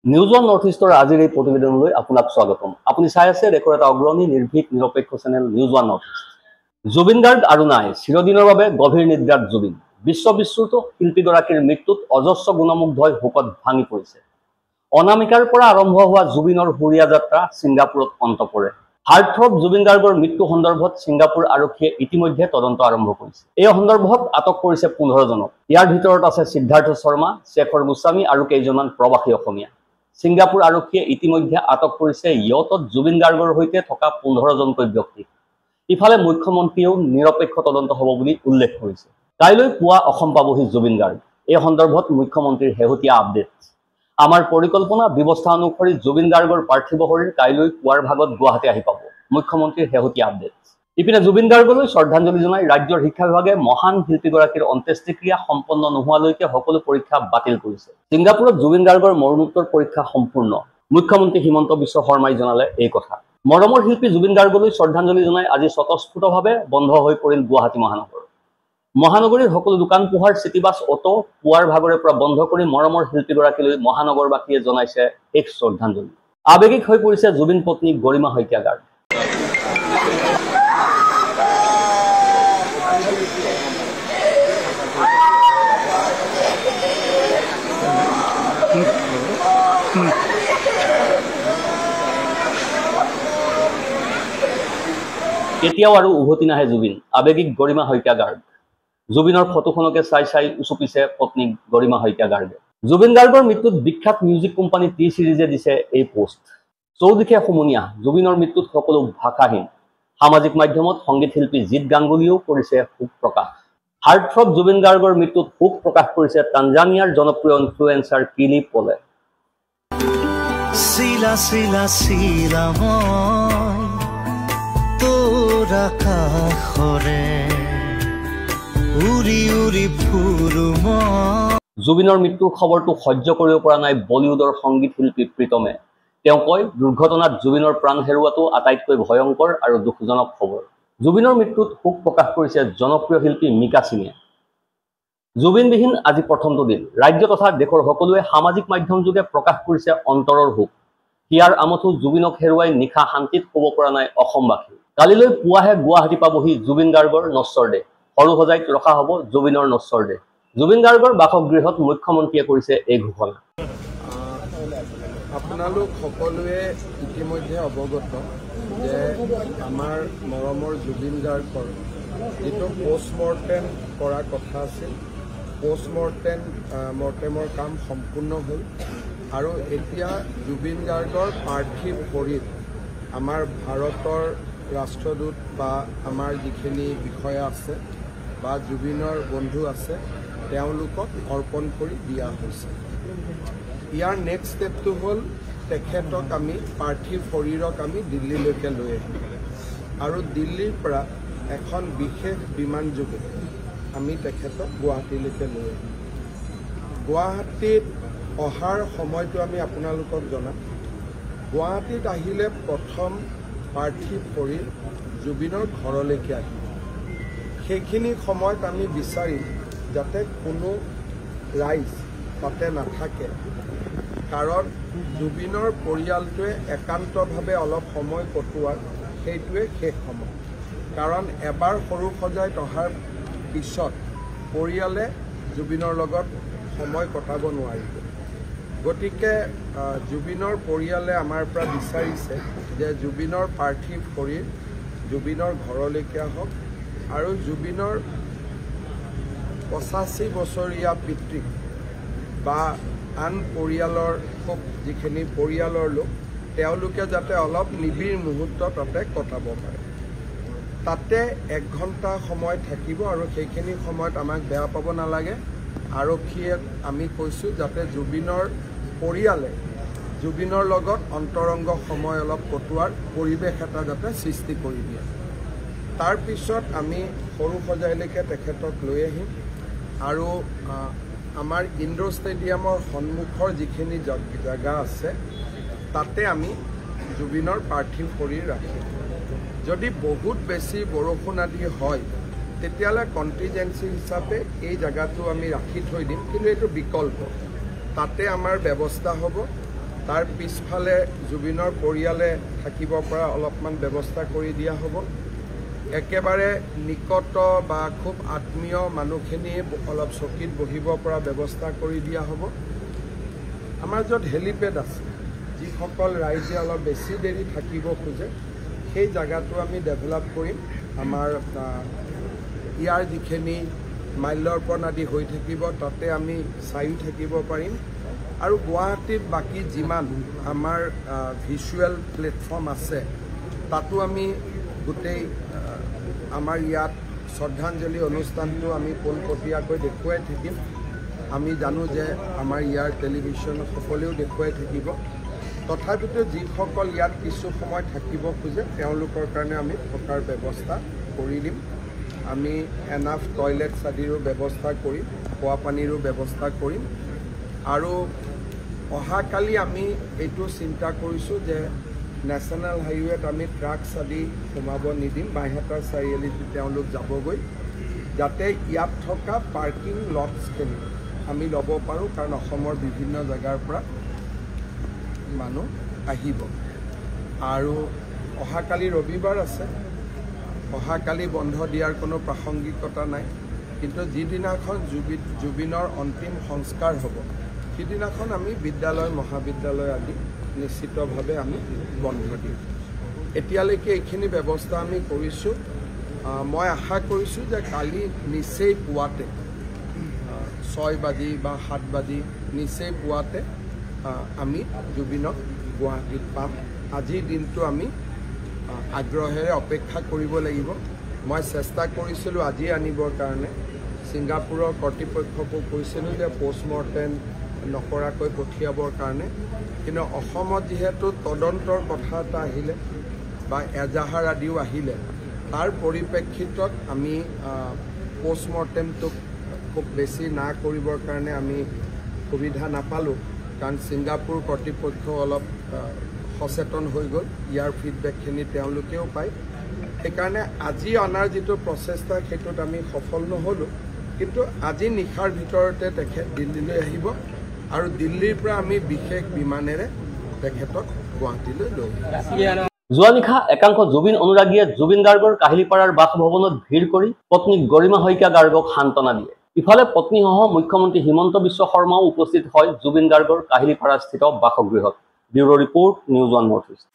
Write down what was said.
News one north ইষ্টৰ আজিৰ এই প্ৰতিবেদনলৈ আপোনাক স্বাগতম। আপুনি চাই আছে দেশৰ এটা অগ্ৰণী নিৰ্ভীক নিৰপেক্ষ channel news one north east. Zubeen Garg আৰু নাই, চিৰদিনৰ বাবে গভীৰ নিদ্ৰাত জুবিন। বিশ্ববিশ্ৰুত শিল্পীগৰাকীৰ মৃত্যুত অজস্ৰ গুণমুগ্ধই শোকত ভাঙি পৰিছে। অনামিকাৰ পৰা আৰম্ভ হোৱা জুবিনৰ সুৰীয়া যাত্ৰা ছিংগাপুৰত অন্ত পৰে। হাৰ্টথ্ৰব জুবিন গাৰ্গৰ মৃত্যু সন্দৰ্ভত ছিংগাপুৰ আৰক্ষীয়ে ইতিমধ্যে তদন্ত আৰম্ভ কৰিছে। এই সন্দৰ্ভত আটক কৰিছে 15 জনক। ইয়াৰ ভিতৰত আছে সিদ্ধাৰ্থ শৰ্মা, শেখৰ গোস্বামী আৰু কেইজনমান প্ৰৱাসী অসমীয়া। ছিংগাপুৰ আৰক্ষীয়ে ইতিমধ্যে আটক কৰিছে ইয়টত জুবিন গাৰ্গৰ সৈতে থকা 15 জনকৈ ব্যক্তিক। ইফালে মুখ্যমন্ত্ৰীয়েও নিৰপেক্ষ তদন্ত হ'ব বুলি উল্লেখ কৰিছে। কাইলৈ পুৱা অসম পাবহি জুবিন গাৰ্গ। এই সন্দৰ্ভত মুখ্যমন্ত্ৰীৰ শেহতীয়া আপডেট। আমাৰ পৰিকল্পনা ব্যৱস্থা অনুসৰি জুবিন গাৰ্গৰ পাৰ্থিৱ শৰীৰ কাইলৈ পুৱাৰ ভাগত গুৱাহাটী আহি পাব। মুখ্যমন্ত্ৰীৰ শেহতীয়া আপডেট। ইপিনে জুবিন গাৰ্গলৈ শ্ৰদ্ধাঞ্জলি জনাই ৰাজ্যৰ শিক্ষা বিভাগে মহান শিল্পীগৰাকীৰ অন্ত্যেষ্টিক্ৰিয়া সম্পন্ন নোহোৱালৈকে সকলো পৰীক্ষা বাতিল কৰিছে। ছিংগাপুৰত জুবিন গাৰ্গৰ মৰণোত্তৰ পৰীক্ষা সম্পূৰ্ণ। মুখ্যমন্ত্ৰী হিমন্ত বিশ্ব শৰ্মাই জনালে এই কথা। মৰমৰ শিল্পী জুবিন গাৰ্গলৈ শ্ৰদ্ধাঞ্জলি জনাই আজি স্বতঃস্ফূৰ্তভাৱে বন্ধ হৈ পৰিল গুৱাহাটী মহানগৰ। মহানগৰীৰ সকলো দোকান পোহাৰ, চিটি বাছ, অটো পুৱাৰ ভাগৰে পৰা বন্ধ কৰি মৰমৰ শিল্পীগৰাকীলৈ মহানগৰবাসীয়ে জনাইছে এক শ্ৰদ্ধাঞ্জলি। আৱেগিক হৈ পৰিছে জুবিন পত্নী গৰিমা শইকীয়া গাৰ্গ। কেতিয়াও আৰু উভতি নাহে জুবিন, আৱেগিক গৰিমা শইকীয়া গাৰ্গ। জুবিনৰ ফটোখনকে চাই চাই উচুপিছে পত্নী গৰিমা শইকীয়া গাৰ্গে। জুবিন গাৰ্গৰ মৃত্যুত বিখ্যাত মিউজিক কোম্পানী টি চিৰিজে দিছে এই পোষ্ট। চৌদিশে সমনীয়া, জুবিনৰ মৃত্যুত সকলো ভাষাহীন। সামাজিক মাধ্যমত সংগীত শিল্পী জিৎ গাংগুলীয়েও কৰিছে শোক প্ৰকাশ। হাৰ্টথ্ৰব জুবিন গাৰ্গৰ মৃত্যুত শোক প্ৰকাশ কৰিছে তানজানিয়াৰ জনপ্ৰিয় ইনফ্লুৱেঞ্চাৰ কিলি পলে। জুবিনৰ মৃত্যুৰ খবৰটো সহ্য কৰিব পৰা নাই বলিউডৰ সংগীত শিল্পী প্ৰীতমে। তেওঁ কয়, দুৰ্ঘটনাত জুবিনৰ প্ৰাণ হেৰুৱাটো আটাইতকৈ ভয়ংকৰ আৰু দুখজনক খবৰ। জুবিনৰ মৃত্যুত শোক প্ৰকাশ কৰিছে জনপ্ৰিয় শিল্পী মিকা সিঙে। জুবিনবিহীন আজি প্ৰথমটো দিন। ৰাজ্য তথা দেশৰ সকলোৱে সামাজিক মাধ্যম যোগে প্ৰকাশ কৰিছে অন্তৰৰ শোক। হিয়াৰ আমঠু জুবিনক হেৰুৱাই নিশা শান্তিত শুব পৰা নাই অসমবাসী। কালিলৈ পুৱাহে গুৱাহাটী পাবহি জুবিন গাৰ্গৰ নশ্বৰ দেহ। সৰুসজাইত ৰখা হ'ব জুবিনৰ নশ্বৰ দেহ। জুবিন গাৰ্গৰ বাসগৃহত মুখ্যমন্ত্ৰীয়ে কৰিছে এই ঘোষণা। আপোনালোক সকলোৱে ইতিমধ্যে অৱগত যে আমাৰ মৰমৰ জুবিন গাৰ্গৰ যিটো পষ্টমৰ্টেম কৰাৰ কথা আছিল, পষ্টমৰ্টেমৰ কাম সম্পূৰ্ণ হ'ল আৰু এতিয়া জুবিন গাৰ্গৰ পাৰ্থিৱ শৰীৰ আমাৰ ভাৰতৰ ৰাষ্ট্ৰদূত বা আমাৰ যিখিনি বিষয়া আছে বা জুবিনৰ বন্ধু আছে তেওঁলোকক অৰ্পণ কৰি দিয়া হৈছে। ইয়াৰ নেক্সট ষ্টেপটো হ'ল তেখেতক আমি পাৰ্থিৱ শৰীৰক আমি দিল্লীলৈকে লৈ আহিম আৰু দিল্লীৰ পৰা এখন বিশেষ বিমান যোগে আমি তেখেতক গুৱাহাটীলৈকে লৈ আহিম। গুৱাহাটীত অহাৰ সময়টো আমি আপোনালোকক জনাম। গুৱাহাটীত আহিলে প্ৰথম পাৰ্থিৱ শৰীৰ জুবিনৰ ঘৰলৈকে আহিব। সেইখিনি সময়ত আমি বিচাৰিম যাতে কোনো ৰাইজ তাতে নাথাকে, কাৰণ জুবিনৰ পৰিয়ালটোৱে একান্তভাৱে অলপ সময় কটোৱাৰ সেইটোৱে শেষ সময়। কাৰণ এবাৰ সৰুসজাইত অহাৰ পিছত পৰিয়ালে জুবিনৰ লগত সময় কটাব নোৱাৰিব। গতিকে জুবিনৰ পৰিয়ালে আমাৰ পৰা বিচাৰিছে যে জুবিনৰ পাৰ্থিৱ শৰীৰ জুবিনৰ ঘৰলৈকে আহক আৰু জুবিনৰ 85 বছৰীয়া পিতৃক বা আন পৰিয়ালৰ যিখিনি পৰিয়ালৰ লোক তেওঁলোকে যাতে অলপ নিবিড় মুহূৰ্ত তাতে কটাব পাৰে। তাতে 1 ঘণ্টা সময় থাকিব আৰু সেইখিনি সময়ত আমাক বেয়া পাব নালাগে। আৰক্ষীয়ে আমি কৈছোঁ যাতে জুবিনৰ পৰিয়ালে জুবিনৰ লগত অন্তৰংগ সময় অলপ কটোৱাৰ পৰিৱেশ এটা যাতে সৃষ্টি কৰি দিয়ে। তাৰপিছত আমি সৰুসজাইলৈকে তেখেতক লৈ আহিম আৰু আমাৰ ইণ্ডো ষ্টেডিয়ামৰ সন্মুখৰ যিখিনি জেগা আছে তাতে আমি জুবিনৰ পাৰ্থিৱ শৰীৰ ৰাখিম। যদি বহুত বেছি বৰষুণ আদি হয় তেতিয়াহ'লে কণ্টিজেঞ্চি হিচাপে এই জেগাটো আমি ৰাখি থৈ দিম, কিন্তু এইটো বিকল্প। তাতে আমাৰ ব্যৱস্থা হ'ব তাৰ পিছফালে জুবিনৰ পৰিয়ালে থাকিব পৰা অলপমান ব্যৱস্থা কৰি দিয়া হ'ব। একেবাৰে নিকট বা খুব আত্মীয় মানুহখিনি অলপ চকীত বহিব পৰা ব্যৱস্থা কৰি দিয়া হ'ব। আমাৰ য'ত হেলিপেড আছে, যিসকল ৰাইজে অলপ বেছি দেৰি থাকিব খোজে, সেই জাগাটো আমি ডেভেলপ কৰিম। আমাৰ ইয়াৰ যিখিনি মাল্যৰ্পণ আদি হৈ থাকিব, তাতে আমি চায়ো থাকিব পাৰিম। আৰু গুৱাহাটীত বাকী যিমান আমাৰ ভিজুৱেল প্লেটফৰ্ম আছে, তাতো আমি গোটেই আমাৰ ইয়াত শ্ৰদ্ধাঞ্জলি অনুষ্ঠানটো আমি পোনপটীয়াকৈ দেখুৱাই থাকিম। আমি জানো যে আমাৰ ইয়াৰ টেলিভিশ্যন সকলেও দেখুৱাই থাকিব। তথাপিতো যিসকল ইয়াত কিছু সময় থাকিব খোজে, তেওঁলোকৰ কাৰণে আমি থকাৰ ব্যৱস্থা কৰি দিম। আমি এনাফ টয়লেটছ আদিৰো ব্যৱস্থা কৰিম, খোৱা পানীৰো ব্যৱস্থা কৰিম। আৰু অহাকালি আমি এইটো চিন্তা কৰিছোঁ যে নেশ্যনেল হাইৱেত আমি ট্ৰাকছ আদি সোমাব নিদিম। বাইহাটা চাৰিআলিত তেওঁলোক যাবগৈ, যাতে ইয়াত থকা পাৰ্কিং লটছখিনি আমি ল'ব পাৰোঁ, কাৰণ অসমৰ বিভিন্ন জেগাৰ পৰা মানুহ আহিব। আৰু অহাকালি ৰবিবাৰ আছে, অহাকালি বন্ধ দিয়াৰ কোনো প্ৰাসংগিকতা নাই। কিন্তু যিদিনাখন জুবিনৰ অন্তিম সংস্কাৰ হ'ব, সিদিনাখন আমি বিদ্যালয় মহাবিদ্যালয় আদি নিশ্চিতভাৱে আমি বন্ধ দিম। এতিয়ালৈকে এইখিনি ব্যৱস্থা আমি কৰিছোঁ। মই আশা কৰিছোঁ যে কালি নিচেই পুৱাতে 6 বাজি বা 7 বাজি নিচেই পুৱাতে আমি জুবিনক গুৱাহাটীত পাম। আজিৰ দিনটো আমি আগ্ৰহেৰে অপেক্ষা কৰিব লাগিব। মই চেষ্টা কৰিছিলোঁ আজি আনিবৰ কাৰণে, ছিংগাপুৰৰ কৰ্তৃপক্ষকো কৈছিলোঁ যে পষ্টমৰ্টেম নকৰাকৈ পঠিয়াবৰ কাৰণে। কিন্তু অসমত যিহেতু তদন্তৰ কথা এটা আহিলে বা এজাহাৰ আদিও আহিলে, তাৰ পৰিপ্ৰেক্ষিতত আমি পষ্টমৰ্টেমটোক খুব বেছি না কৰিবৰ কাৰণে আমি সুবিধা নাপালোঁ, কাৰণ ছিংগাপুৰ কৰ্তৃপক্ষ অলপ সচেতন হৈ গ'ল। ইয়াৰ ফিডবেকখিনি তেওঁলোকেও পায়। সেইকাৰণে আজি অনাৰ যিটো প্ৰচেষ্টা, সেইটোত আমি সফল নহ'লোঁ। কিন্তু আজি নিশাৰ ভিতৰতে তেখেত দিল্লীলৈ আহিব আৰু দিল্লীৰ পৰা আমি বিশেষ বিমানেৰে তেখেতক গুৱাহাটীলৈ লৈ আহিম। যোৱা নিশা একাংশ জুবিন অনুৰাগীয়ে জুবিন গাৰ্গৰ কাহিলীপাৰাৰ বাসভৱনত ভিৰ কৰি পত্নী গৰিমা শইকীয়া গাৰ্গক সান্তনা দিয়ে। ইফালে পত্নীসহ মুখ্যমন্ত্ৰী হিমন্ত বিশ্ব শৰ্মাও উপস্থিত হয় জুবিন গাৰ্গৰ কাহিলীপাৰাস্থিত বাসগৃহত। Bureau report, news 1 north east.